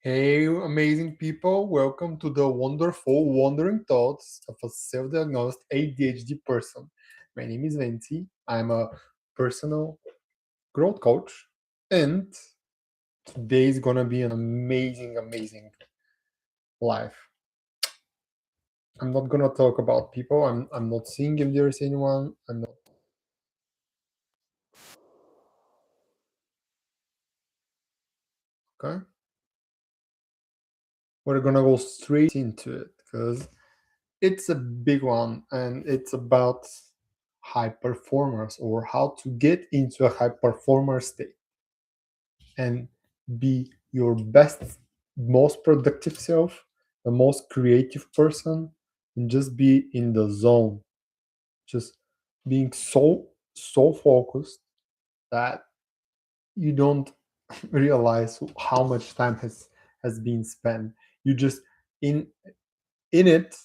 Hey, amazing people. Welcome to the wonderful wandering thoughts of a self diagnosed ADHD person. My name is Venti. I'm a personal growth coach, and today is going to be an amazing life. I'm not going to talk about people. I'm not seeing if there is anyone. I'm not. Okay. We're going to go straight into it because it's a big one and it's about high performers or how to get into a high performer state and be your best, most productive self, the most creative person, and just be in the zone. Just being so focused that you don't realize how much time has been spent. You just in in it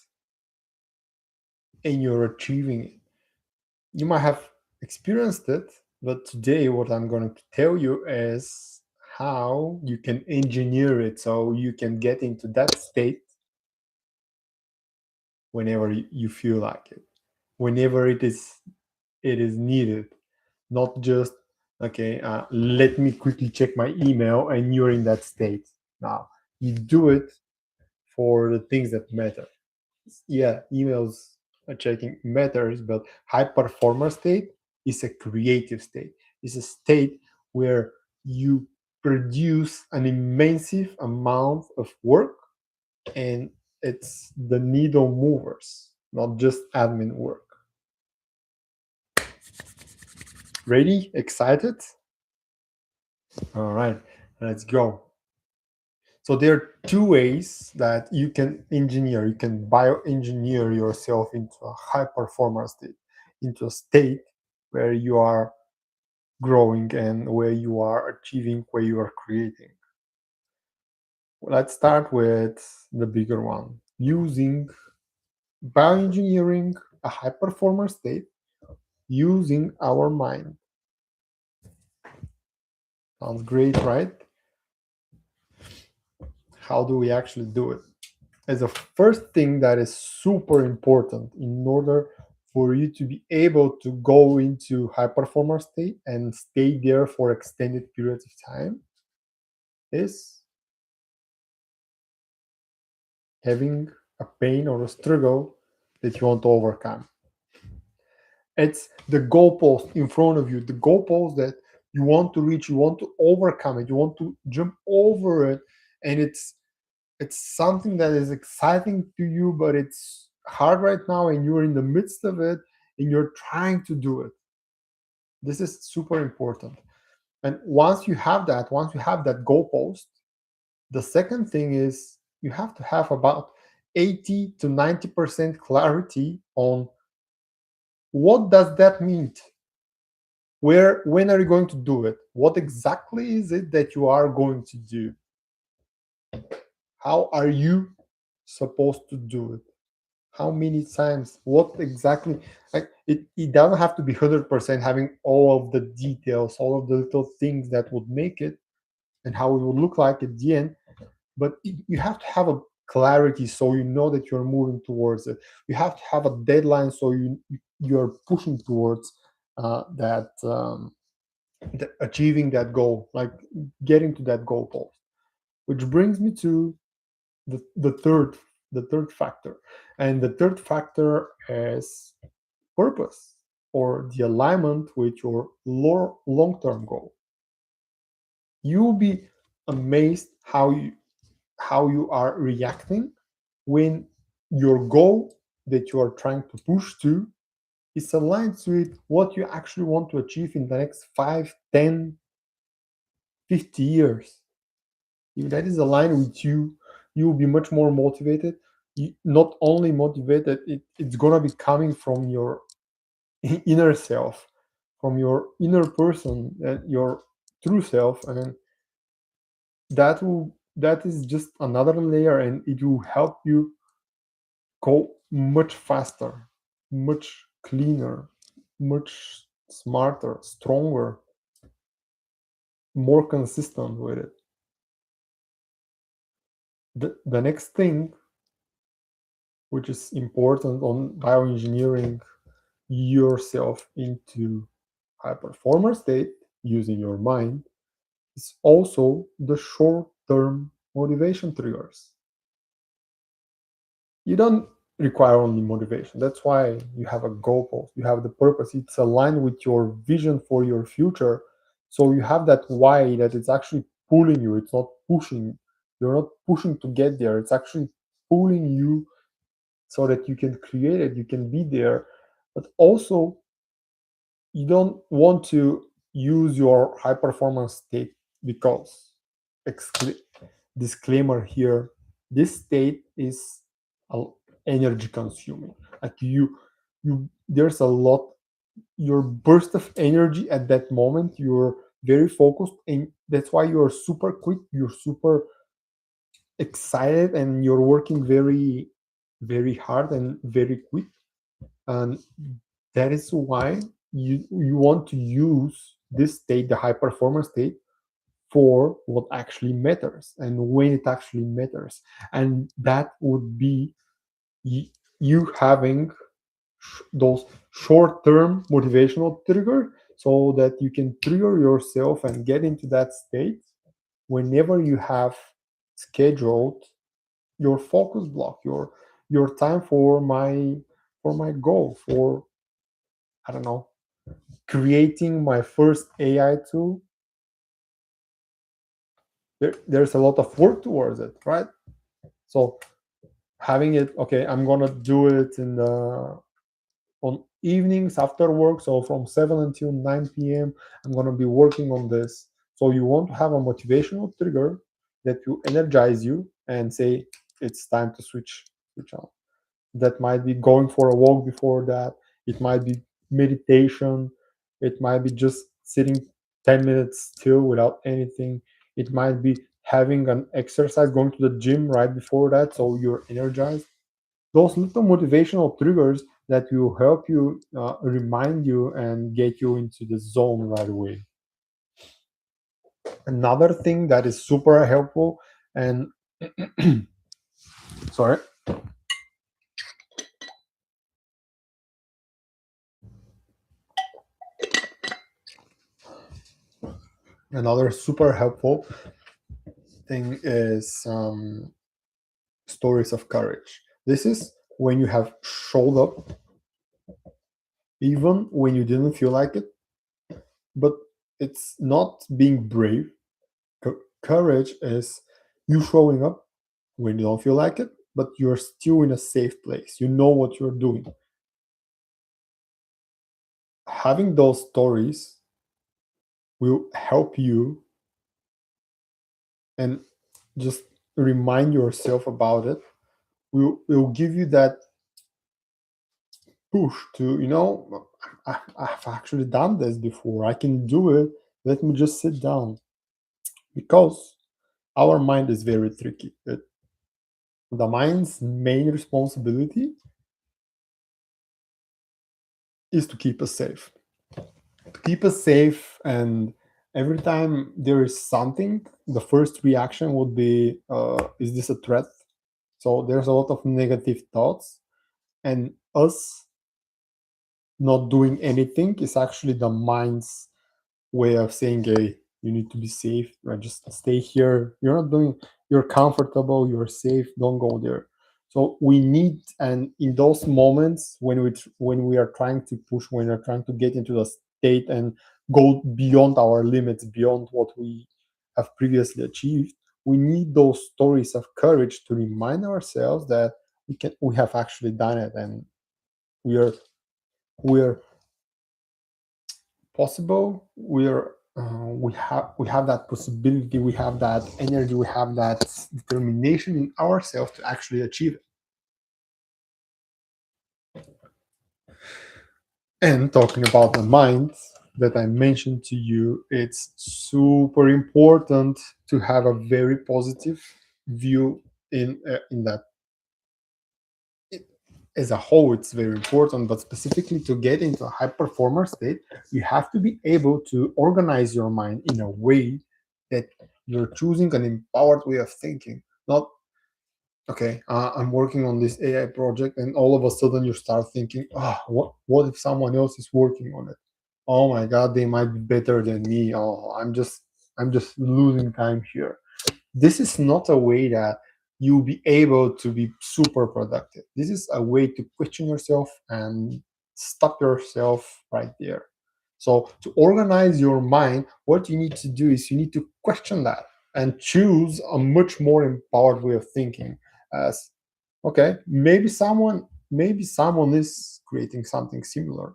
and you're achieving it. You might have experienced it, but today what I'm going to tell you is how you can engineer it so you can get into that state whenever you feel like it, whenever it is needed, not just okay. Let me quickly check my email, and you're in that state. Now you do it for the things that matter. Yeah, emails checking matters, but high performer state is a creative state. It's a state where you produce an immense amount of work, and it's the needle movers, not just admin work. Ready? Excited? All right, let's go. So there are two ways that you can engineer. You can bioengineer yourself into a high performer state, into a state where you are growing and where you are achieving, where you are creating. Let's start with the bigger one. Using bioengineering a high performer state using our mind. Sounds great, right? How do we actually do it? As a first thing that is super important in order for you to be able to go into high performer state and stay there for extended periods of time is having a pain or a struggle that you want to overcome. It's the goalpost in front of you, the goalpost that you want to reach, you want to overcome it, you want to jump over it, and it's something that is exciting to you, but it's hard right now, and you're in the midst of it, and you're trying to do it. This is super important. And once you have that goalpost, the second thing is you have to have about 80 to 90% clarity on what does that mean? When are you going to do it? What exactly is it that you are going to do? How are you supposed to do it? How many times? What exactly? Like it doesn't have to be 100% having all of the details, all of the little things that would make it and how it would look like at the end. But you have to have a clarity so you know that you're moving towards it. You have to have a deadline so you're pushing towards achieving that goal, like getting to that goal post. Which brings me to the third factor, and the third factor is purpose or the alignment with your long-term goal. You'll be amazed how you are reacting when your goal that you are trying to push to is aligned with what you actually want to achieve in the next 5, 10, 50 years. If that is aligned with you, you will be much more motivated. Not only motivated, it's going to be coming from your inner self, from your inner person, your true self, and that is just another layer, and it will help you go much faster, much cleaner, much smarter, stronger, more consistent with it. The next thing, which is important on bioengineering yourself into high performer state using your mind, is also the short term motivation triggers. You don't require only motivation. That's why you have a goal post, you have the purpose, it's aligned with your vision for your future. So you have that why that it's actually pulling you, it's not pushing. You're not pushing to get there, it's actually pulling you so that you can create it, you can be there. But also, you don't want to use your high performance state because, excla- disclaimer here, this state is energy consuming. Like you there's a lot, your burst of energy at that moment, you're very focused, and that's why you're super quick, you're super excited, and you're working very hard and very quick. And that is why you want to use this state, the high performance state, for what actually matters and when it actually matters. And that would be you having those short-term motivational trigger, so that you can trigger yourself and get into that state whenever you have scheduled your focus block, your time for my goal, for, I don't know, creating my first AI tool. There's a lot of work towards it, right? So having it, okay, I'm gonna do it in the on evenings after work. So from 7 until 9 p.m., I'm gonna be working on this. So you want to have a motivational trigger that will energize you and say it's time to switch on. That might be going for a walk before that. It might be meditation. It might be just sitting 10 minutes still without anything. It might be having an exercise, going to the gym right before that, so you're energized. Those little motivational triggers that will help you, remind you and get you into the zone right away. Another thing that is super helpful, and sorry, another super helpful thing is, stories of courage. This is when you have showed up even when you didn't feel like it, but it's not being brave. Courage is you showing up when you don't feel like it, but you're still in a safe place. You know what you're doing. Having those stories will help you, and just remind yourself about it. Will give you that push to, I've actually done this before, I can do it, let me just sit down. Because our mind is very tricky. The mind's main responsibility is to keep us safe, and every time there is something, the first reaction would be, is this a threat? So there's a lot of negative thoughts, and us not doing anything is actually the mind's way of saying, hey, you need to be safe, right? Just stay here, you're not doing, you're comfortable, you're safe, don't go there. So we need, and in those moments when we are trying to push, when we're trying to get into the state and go beyond our limits, beyond what we have previously achieved, we need those stories of courage to remind ourselves that we have actually done it, and we are we are possible, we have that possibility, we have that energy, we have that determination in ourselves to actually achieve it. And talking about the mind that I mentioned to you, it's super important to have a very positive view in that. As a whole, it's very important, but specifically to get into a high performer state, you have to be able to organize your mind in a way that you're choosing an empowered way of thinking, not Okay, I'm working on this AI project, and all of a sudden you start thinking, what if someone else is working on it? Oh my God, they might be better than me. Oh, I'm just losing time here. This is not a way that you'll be able to be super productive. This is a way to question yourself and stop yourself right there. So to organize your mind, what you need to do is you need to question that and choose a much more empowered way of thinking. As okay, maybe someone is creating something similar,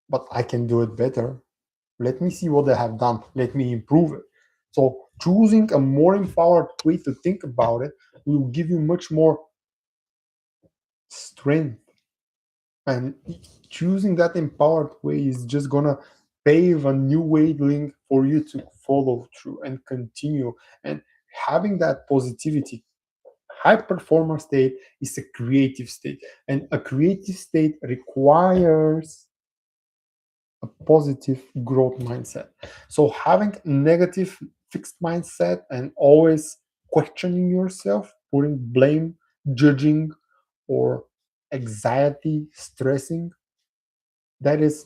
but I can do it better. Let me see what they have done. Let me improve it. So choosing a more empowered way to think about it will give you much more strength. And choosing that empowered way is just gonna pave a new way link for you to follow through and continue. And having that positivity, high performer state is a creative state. And a creative state requires a positive growth mindset. So having negative fixed mindset and always questioning yourself, putting blame, judging, or anxiety, stressing, that is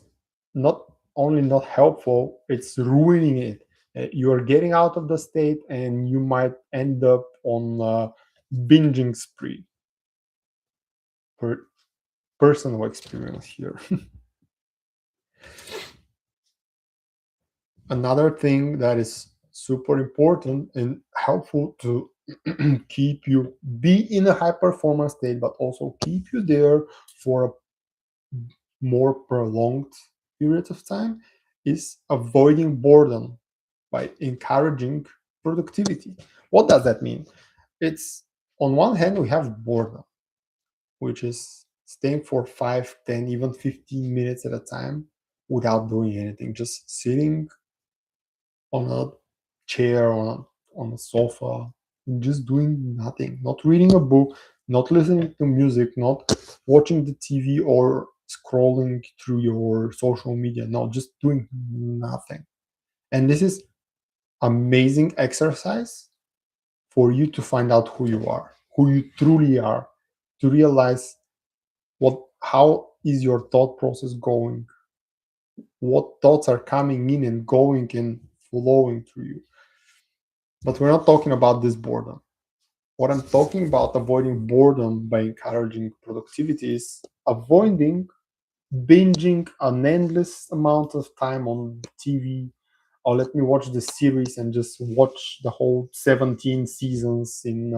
not only not helpful, it's ruining it. You are getting out of the state and you might end up on a binging spree. Per personal experience here. Another thing that is super important and helpful to keep you be in a high performance state, but also keep you there for a more prolonged period of time is avoiding boredom by encouraging productivity. What does that mean? It's on one hand, we have boredom, which is staying for 5, 10, even 15 minutes at a time without doing anything, just sitting on a chair, on a sofa, just doing nothing, not reading a book, not listening to music, not watching the TV or scrolling through your social media. No, just doing nothing. And this is amazing exercise for you to find out who you are, who you truly are, to realize how is your thought process going, what thoughts are coming in and going and flowing through you. But we're not talking about this boredom. What I'm talking about avoiding boredom by encouraging productivity is avoiding binging an endless amount of time on TV, or let me watch the series and just watch the whole 17 seasons in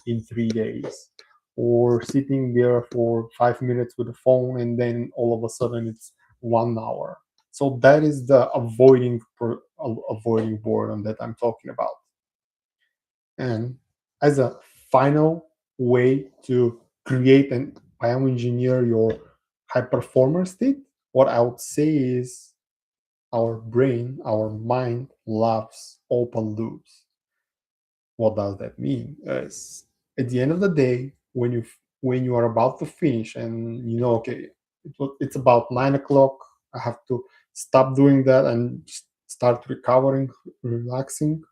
3 days, or sitting there for 5 minutes with the phone and then all of a sudden it's 1 hour. So that is the avoiding boredom that I'm talking about. And as a final way to create and bioengineer your high performer state, what I would say is our brain, our mind loves open loops. What does that mean? Is at the end of the day, when you are about to finish and you know, okay, it's about 9 o'clock, I have to stop doing that and start recovering, relaxing.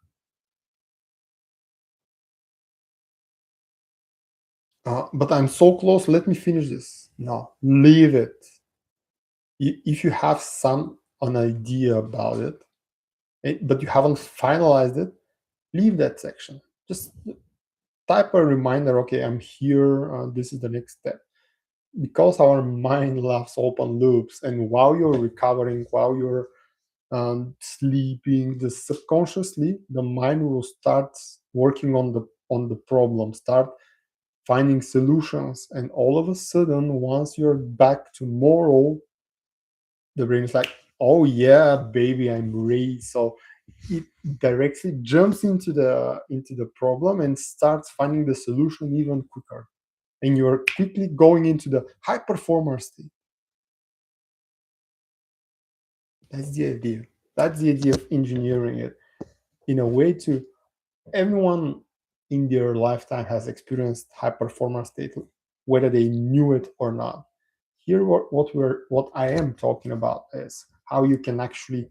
But I'm so close. Let me finish this. No, leave it. If you have an idea about it, but you haven't finalized it, leave that section. Just type a reminder. Okay, I'm here. This is the next step. Because our mind loves open loops, and while you're recovering, while you're sleeping, the subconsciously the mind will start working on the problem, start finding solutions, and all of a sudden once you're back tomorrow, the brain is like, oh yeah baby, I'm ready. So it directly jumps into the problem and starts finding the solution even quicker, and you're quickly going into the high performer state. That's the idea of engineering it in a way to everyone in their lifetime has experienced high performance state, whether they knew it or not. Here, what I am talking about is how you can actually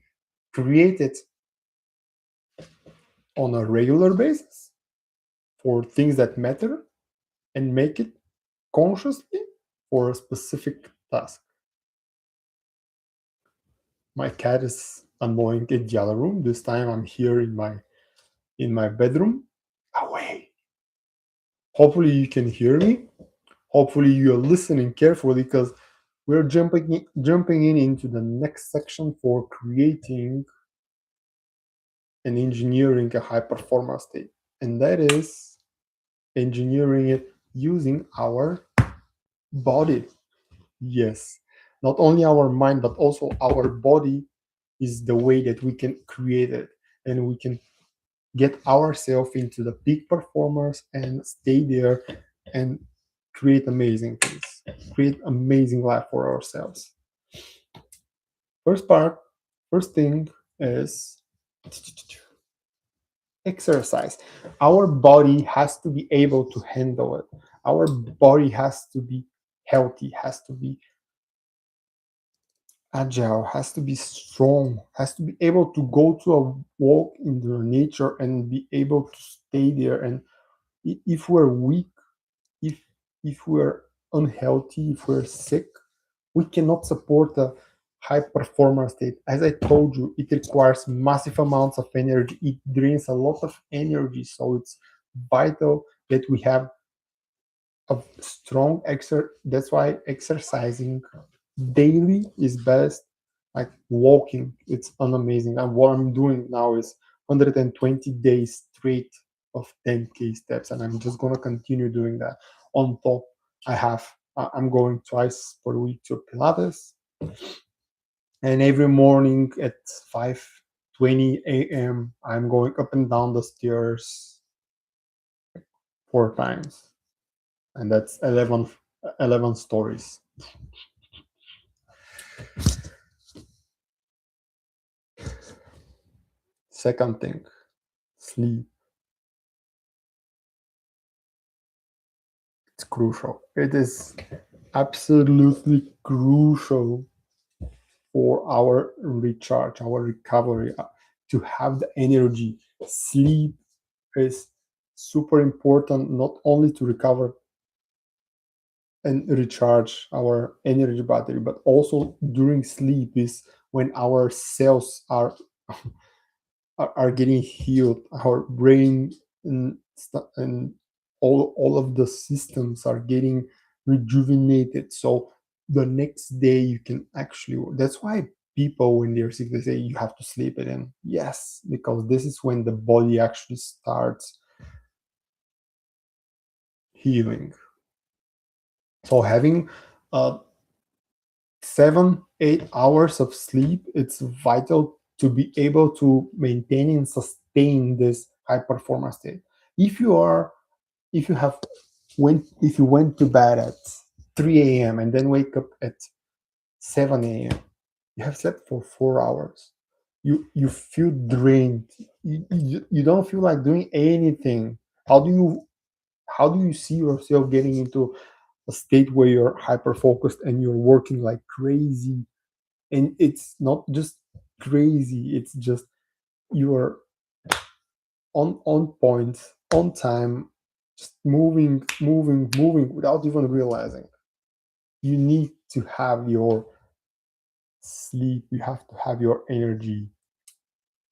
create it on a regular basis for things that matter, and make it consciously for a specific task. My cat is annoying in the other room. This time I'm here in my bedroom. Away. Hopefully you can hear me. Hopefully you're listening carefully because we're jumping in into the next section for creating and engineering a high performance state. And that is engineering it using our body. Yes. Not only our mind, but also our body is the way that we can create it and we can get ourselves into the peak performers and stay there and create amazing things, create amazing life for ourselves. First part, first thing is exercise. Our body has to be able to handle it. Our body has to be healthy, has to be agile, has to be strong, has to be able to go to a walk in the nature and be able to stay there. And if we're weak, if if we're unhealthy, if we're sick, we cannot support a high performance state. As I told you, it requires massive amounts of energy. It drains a lot of energy, so it's vital that we have a strong exercise. That's why exercising daily is best. Like walking, it's an amazing. And what I'm doing now is 120 days straight of 10K steps, and I'm just gonna continue doing that. On top, I'm going twice per week to Pilates, and every morning at 5:20 a.m. I'm going up and down the stairs 4 times, and that's 11 stories. Second thing, sleep. It's crucial. It is absolutely crucial for our recharge, our recovery, to have the energy. Sleep is super important, not only to recover and recharge our energy battery, but also during sleep is when our cells are getting healed, our brain and all of the systems are getting rejuvenated. So the next day you can actually, that's why people when they're sick they say you have to sleep it in. Yes, because this is when the body actually starts healing. So having 7 8 hours of sleep, it's vital to be able to maintain and sustain this high performance state. If you are if you have if you went to bed at 3 a.m. and then wake up at 7 a.m., you have slept for 4 hours. You feel drained. You don't feel like doing anything. How do you how do you see yourself getting into a state where you're hyper focused and you're working like crazy? And it's not just crazy, it's just you're on point, on time, just moving without even realizing. You need to have your sleep, you have to have your energy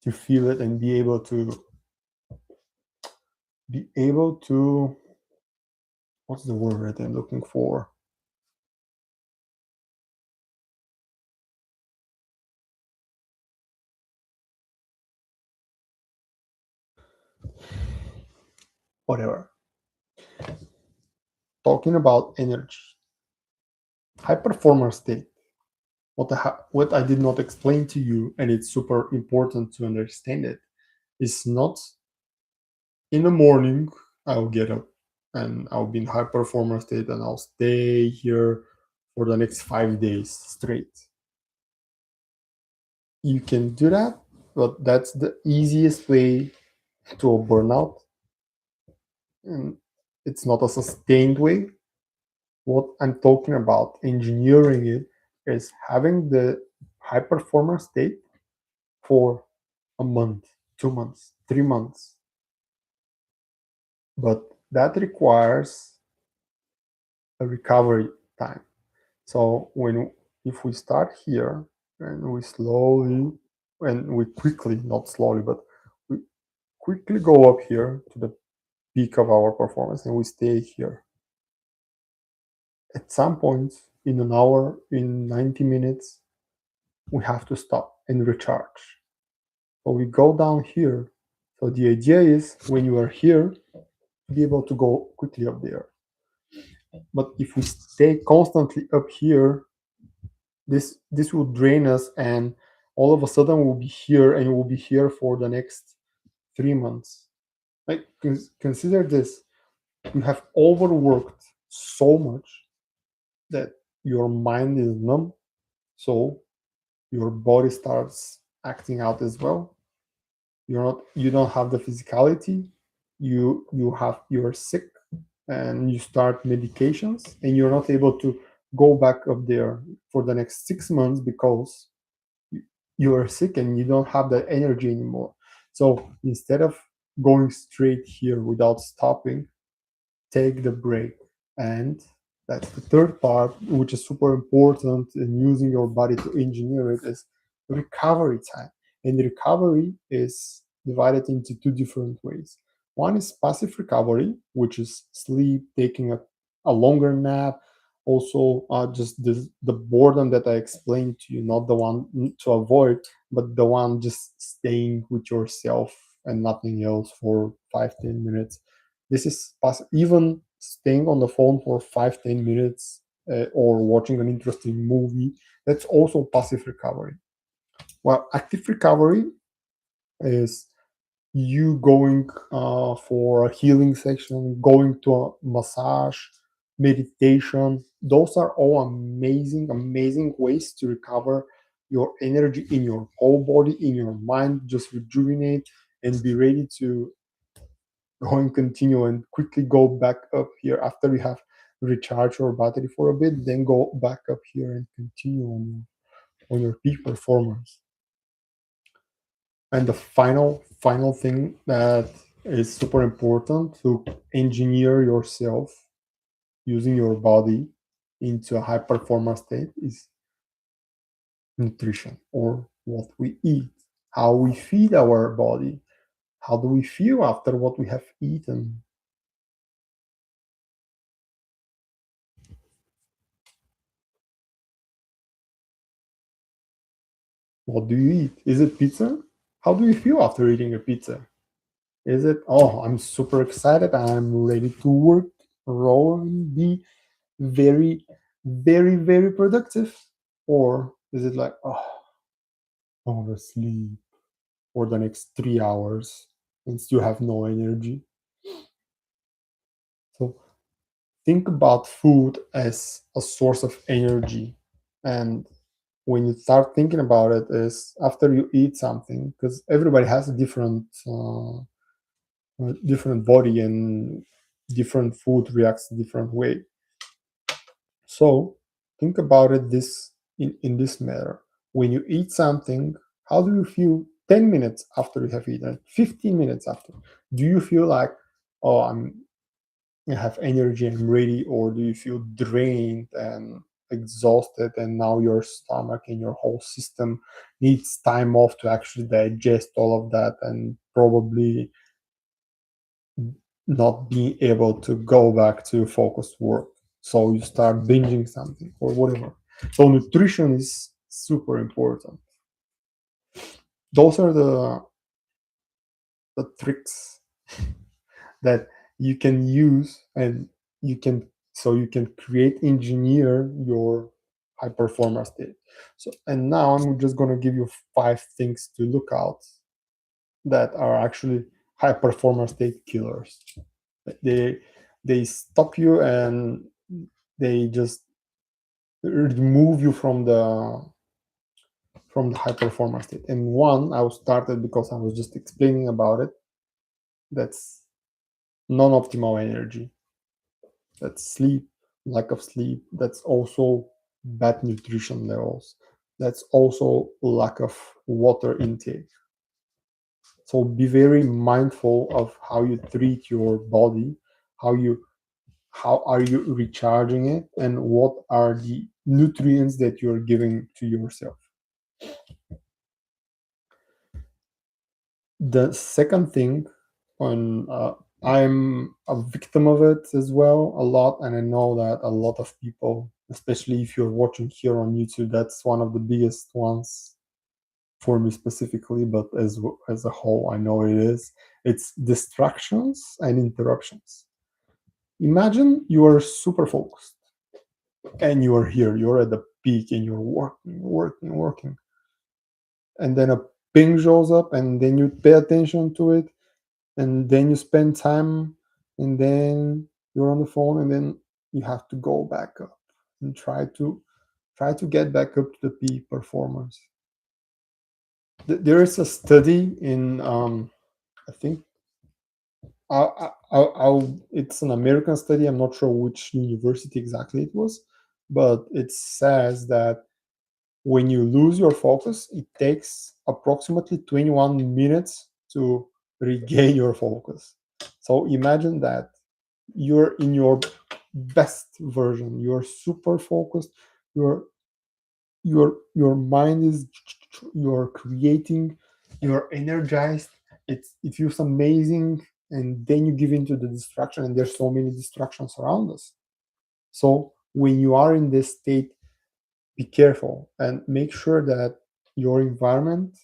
to feel it and be able to what's the word that I'm looking for? Whatever. Talking about energy, high performer state. What I did not explain to you, and it's super important to understand it, is not in the morning I'll get up and I'll be in high performer state and I'll stay here for the next 5 days straight. You can do that, but that's the easiest way to a burnout. And it's not a sustained way. What I'm talking about, engineering it, is having the high performer state for a month, 2 months, 3 months. But that requires a recovery time. So when if we start here and we slowly and we quickly, not slowly, but we quickly go up here to the peak of our performance and we stay here. At some point in an hour, in 90 minutes, we have to stop and recharge. So we go down here. So the idea is when you are here, to be able to go quickly up there. But if we stay constantly up here, this will drain us, and all of a sudden we'll be here, and we'll be here for the next 3 months. Like consider this: you have overworked so much that your mind is numb, so your body starts acting out as well. You don't have the physicality. You're sick, and you start medications, and you're not able to go back up there for the next 6 months because you are sick and you don't have that energy anymore. So instead of going straight here without stopping, take the break. And that's the third part, which is super important in using your body to engineer it, is recovery time. And the recovery is divided into two different ways. One is passive recovery, which is sleep, taking a longer nap, also just the boredom that I explained to you, not the one to avoid, but the one just staying with yourself and nothing else for 5-10 minutes. This is even staying on the phone for 5-10 minutes or watching an interesting movie. That's also passive recovery. Well, active recovery is you going for a healing session, going to a massage, meditation. Those are all amazing, amazing ways to recover your energy in your whole body, in your mind, just rejuvenate and be ready to go and continue and quickly go back up here after we have recharged our battery for a bit, then go back up here and continue on your peak performance. And the final thing that is super important to engineer yourself using your body into a high performance state is nutrition, or what we eat, how we feed our body, how do we feel after what we have eaten. What do you eat? Is it pizza? How do you feel after eating a pizza? Is it, oh, I'm super excited, I'm ready to work, roll, and be very, very, very productive? Or is it like, oh, I want to sleep for the next 3 hours and still have no energy? So think about food as a source of energy. And when you start thinking about it, is after you eat something, because everybody has a different body, and different food reacts a different way. So think about it this in this manner. When you eat something, how do you feel 10 minutes after you have eaten, 15 minutes after? Do you feel like, oh, I have energy, I'm ready, or do you feel drained and exhausted, and now your stomach and your whole system needs time off to actually digest all of that, and probably not being able to go back to focused work. So you start binging something or whatever. So nutrition is super important. Those are the tricks that you can use, and you can create engineer your high performance state. So, and now I'm just going to give you 5 things to look out that are actually high performance state killers. They they stop you, and they just remove you from the high performance state. And one I was started because I was just explaining about it. That's non-optimal energy. That's sleep, lack of sleep. That's also bad nutrition levels. That's also lack of water intake. So be very mindful of how you treat your body, how you how are you recharging it, and what are the nutrients that you're giving to yourself. The second thing, on I'm a victim of it as well a lot, and I know that a lot of people, especially if you're watching here on YouTube, that's one of the biggest ones for me specifically, but as a whole, I know it is. It's distractions and interruptions. Imagine you are super focused and you are here, you're at the peak, and you're working, working, working, and then a ping shows up, and then you pay attention to it, and then you spend time, and then you're on the phone, and then you have to go back up and try to get back up to the peak performance. There is a study in I think it's an American study. I'm not sure which university exactly it was, but it says that when you lose your focus, it takes approximately 21 minutes to regain your focus. So imagine that you're in your best version, you're super focused, you're your mind is, you're creating, you're energized, it feels amazing, and then you give into the distraction, and there's so many distractions around us. So when you are in this state, be careful and make sure that your environment,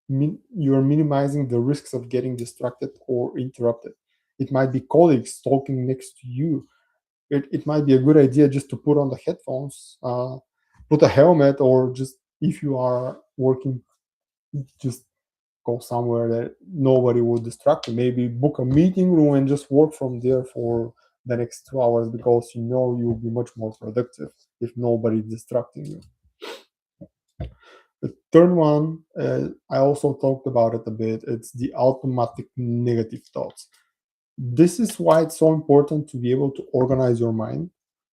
you're minimizing the risks of getting distracted or interrupted. It might be colleagues talking next to you. It might be a good idea just to put on the headphones, put a helmet, or just, if you are working, just go somewhere that nobody will distract you. Maybe book a meeting room and just work from there for the next 2 hours, because you know you'll be much more productive if nobody's distracting you. The third one, I also talked about it a bit. It's the automatic negative thoughts. This is why it's so important to be able to organize your mind,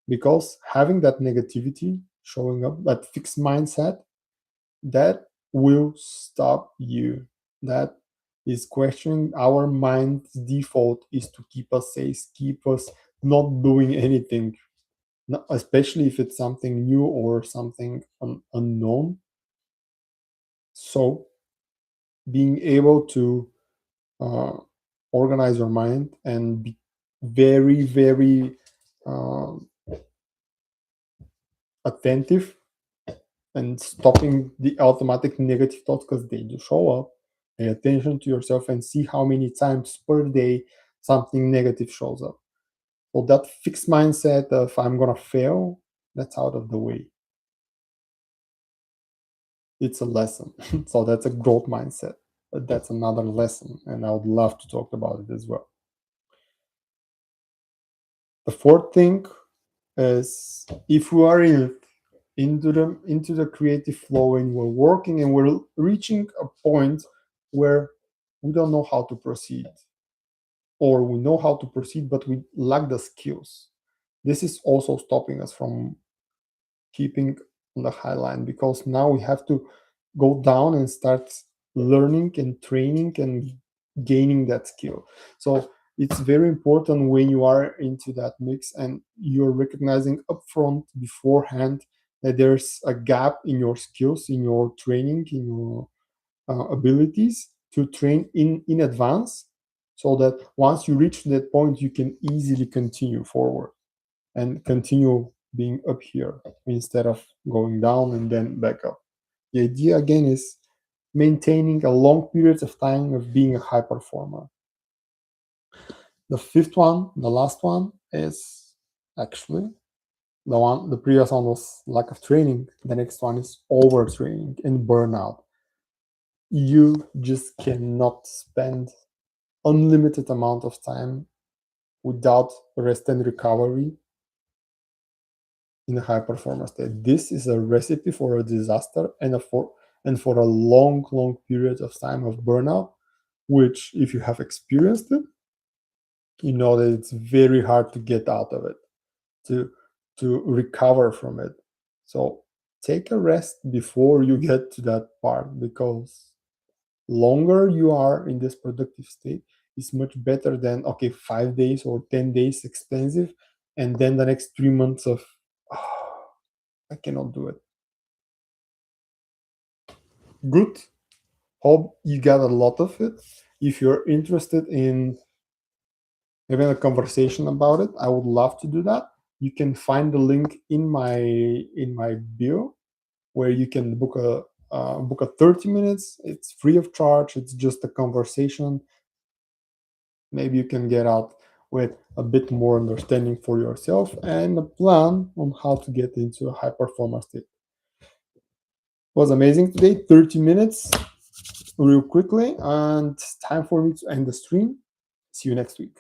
because having that negativity showing up, that fixed mindset, that will stop you. That is questioning. Our mind's default is to keep us safe, keep us not doing anything, especially if it's something new or something unknown. So being able to uh, organize your mind and be very, very uh, attentive, and stopping the automatic negative thoughts, because they do show up. Pay attention to yourself and see how many times per day something negative shows up. So that fixed mindset of I'm gonna fail, that's out of the way. It's a lesson. So that's a growth mindset. But that's another lesson, and I would love to talk about it as well. The fourth thing is, if we are into the creative flow, and we're working and we're reaching a point where we don't know how to proceed, or we know how to proceed but we lack the skills, this is also stopping us from keeping on the high line, because now we have to go down and start learning and training and gaining that skill. So it's very important when you are into that mix and you're recognizing upfront beforehand that there's a gap in your skills, in your training, in your abilities, to train in advance, so that once you reach that point you can easily continue forward and continue being up here instead of going down and then back up. The idea again is maintaining a long periods of time of being a high performer. The fifth one, the last one, is actually the previous one was lack of training. The next one is overtraining and burnout. You just cannot spend unlimited amount of time without rest and recovery in a high performance state. This is a recipe for a disaster, and for a long, long period of time of burnout, which, if you have experienced it, you know that it's very hard to get out of it, to recover from it. So take a rest before you get to that part, because longer you are in this productive state is much better than, okay, 5 days or 10 days expensive, and then the next 3 months of, "Oh, I cannot do it." Good. Hope you got a lot of it. If you're interested in having a conversation about it, I would love to do that. You can find the link in my bio, where you can book a 30 minutes. It's free of charge. It's just a conversation. Maybe you can get out with a bit more understanding for yourself and a plan on how to get into a high performance state. It was amazing today. 30 minutes real quickly, and time for me to end the stream. See you next week.